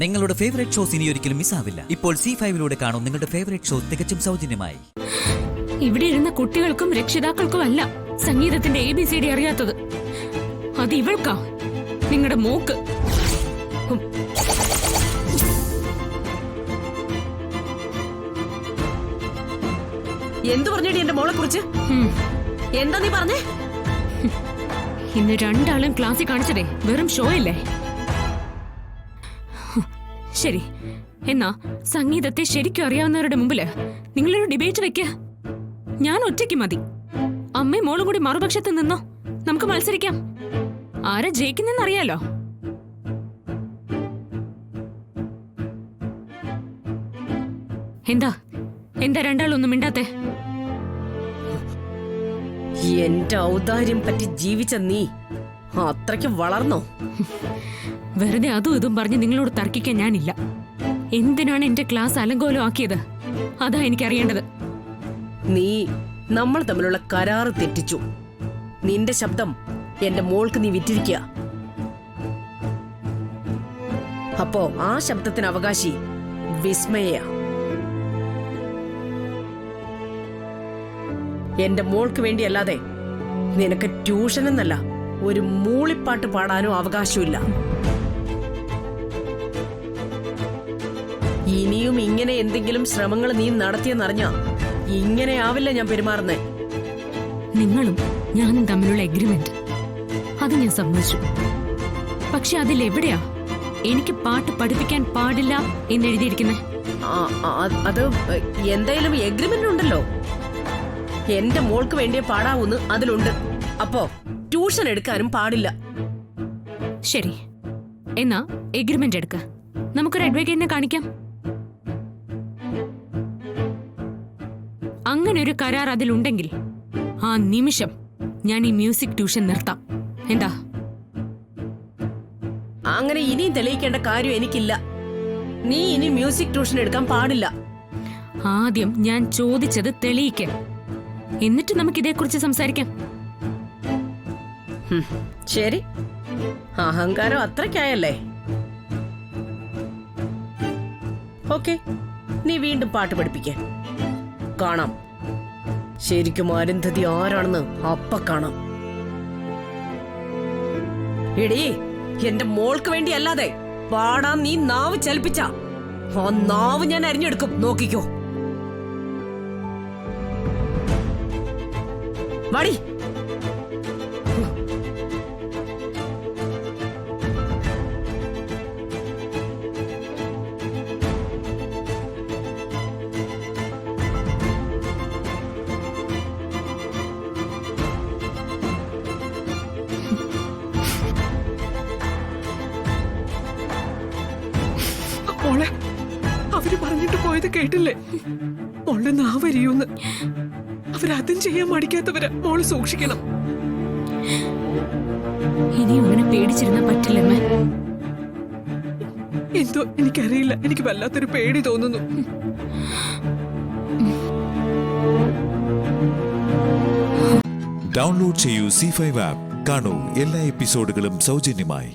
നിങ്ങളുടെ favourite shows ഇനി ഒരിക്കലും മിസ്സാവില്ല. ഇപ്പോൾ C5 കാണും നിങ്ങളുടെ ഫേവറേറ്റ് ഷോ തികച്ചും സൗജന്യമായി. ഇവിടെ ഇരുന്ന കുട്ടികൾക്കും രക്ഷിതാക്കൾക്കും അല്ല സംഗീതത്തിന്റെ ABCD അറിയാത്തത്. അത് ഇവൾക്കാ, നിങ്ങളുടെ മോക്ക്. എന്തു പറഞ്ഞടി എന്റെ മോളെ കുറിച്ച്? എന്താ നീ പറഞ്ഞേ? ഇന്ന് രണ്ടാളും ക്ലാസ്സിൽ കാണിച്ചതേ വെറും ഷോ അല്ലേ? ശരി, എന്നാ സംഗീതത്തെ ശരിക്കും അറിയാവുന്നവരുടെ മുമ്പില് നിങ്ങളൊരു ഡിബേറ്റ് വെക്ക. ഞാൻ ഒറ്റയ്ക്ക് മതി. അമ്മയും മോളും കൂടി മറുപക്ഷത്ത് നിന്നോ, നമുക്ക് മത്സരിക്കാം. ആരാ ജയിക്കുന്നെന്നറിയാലോ. എന്താ എന്താ രണ്ടാളൊന്നും മിണ്ടാത്തെ? എന്റെ ഔദാര്യം പറ്റി ജീവിച്ച നീ അത്രയ്ക്ക് വളർന്നോ? വെറുതെ അതും ഇതും പറഞ്ഞ് നിങ്ങളോട് തർക്കിക്കാൻ ഞാനില്ല. എന്തിനാണ് എന്റെ ക്ലാസ് അലങ്കോലം ആക്കിയത്? അതാ എനിക്കറിയേണ്ടത്. നീ നമ്മൾ തമ്മിലുള്ള കരാറ് തെറ്റിച്ചു. നിന്റെ ശബ്ദം എന്റെ മോൾക്ക് നീ വിറ്റിരിക്കുക. അപ്പോ ആ ശബ്ദത്തിന് അവകാശി വിസ്മയ. എന്റെ മോൾക്ക് വേണ്ടിയല്ലാതെ നിനക്ക് ട്യൂഷൻ എന്നല്ല ഒരു മൂളിപ്പാട്ട് പാടാനോ അവകാശമില്ല. ഇനിയും ഇങ്ങനെ എന്തെങ്കിലും ശ്രമങ്ങൾ നീ നടത്തിയെന്നറിഞ്ഞ ഇങ്ങനെയാവില്ല ഞാൻ പെരുമാറുന്നേ. നിങ്ങളും ഞാനും തമ്മിലുള്ള എഗ്രിമെന്റ് അത് ഞാൻ സമ്മതിച്ചു. പക്ഷെ അതിലെവിടെയാ എനിക്ക് പാട്ട് പഠിപ്പിക്കാൻ പാടില്ല എന്നെഴുതിയിരിക്കുന്നേ? അത് എന്തായാലും എഗ്രിമെന്റ് ഉണ്ടല്ലോ. എന്റെ മോൾക്ക് വേണ്ടിയേ പാടാവൂന്ന് അതിലുണ്ട്. അപ്പോ ട്യൂഷൻ എടുക്കാനും പാടില്ല. ശരി, എന്നാ എഗ്രിമെന്റ് എടുക്ക. നമുക്കൊരു അഡ്വക്കേറ്റിനെ കാണിക്കാം. അങ്ങനെ ഒരു കരാർ അതിലുണ്ടെങ്കിൽ ആ നിമിഷം ഞാൻ ഈ മ്യൂസിക് ട്യൂഷൻ നിർത്താം. എന്താ? അങ്ങനെ ഇനിയും തെളിയിക്കേണ്ട കാര്യം എനിക്കില്ല. നീ ഇനി മ്യൂസിക് ട്യൂഷൻ എടുക്കാൻ പാടില്ല. ആദ്യം ഞാൻ ചോദിച്ചത് തെളിയിക്കാൻ, എന്നിട്ട് നമുക്കിതേക്കുറിച്ച് സംസാരിക്കാം. ശരി, അഹങ്കാരം അത്രയ്ക്കായല്ലേ? ഓക്കെ, നീ വീണ്ടും പാട്ട് പഠിപ്പിക്കാൻ കാണാം. ശരിക്കും അരുന്ധതി ആരാണെന്ന് അപ്പ കാണാം. എടീ, എന്റെ മോൾക്ക് വേണ്ടി അല്ലാതെ പാടാൻ നീ നാവ് ചലിപ്പിച്ച ആ നാവ് ഞാൻ അരിഞ്ഞെടുക്കും. നോക്കിക്കോ. വാടി. മോളെ, അവര് പറഞ്ഞിട്ട് പോയത് കേട്ടില്ലേ? മോളുടെ നാവരിയൂന്ന്. അവരതും ചെയ്യാൻ മടിക്കാത്തവരാ. മോള് സൂക്ഷിക്കണം. ഇനിയും അങ്ങനെ പേടിച്ചിരുന്നാ പറ്റില്ലമ്മേ. എന്തോ എനിക്കറിയില്ല, എനിക്ക് വല്ലാത്തൊരു പേടി തോന്നുന്നു. ഡൗൺലോഡ് ചെയ്യൂ C5 ആപ്പ്. കാണൂ എല്ലാ എപ്പിസോഡുകളും സൗജന്യമായി.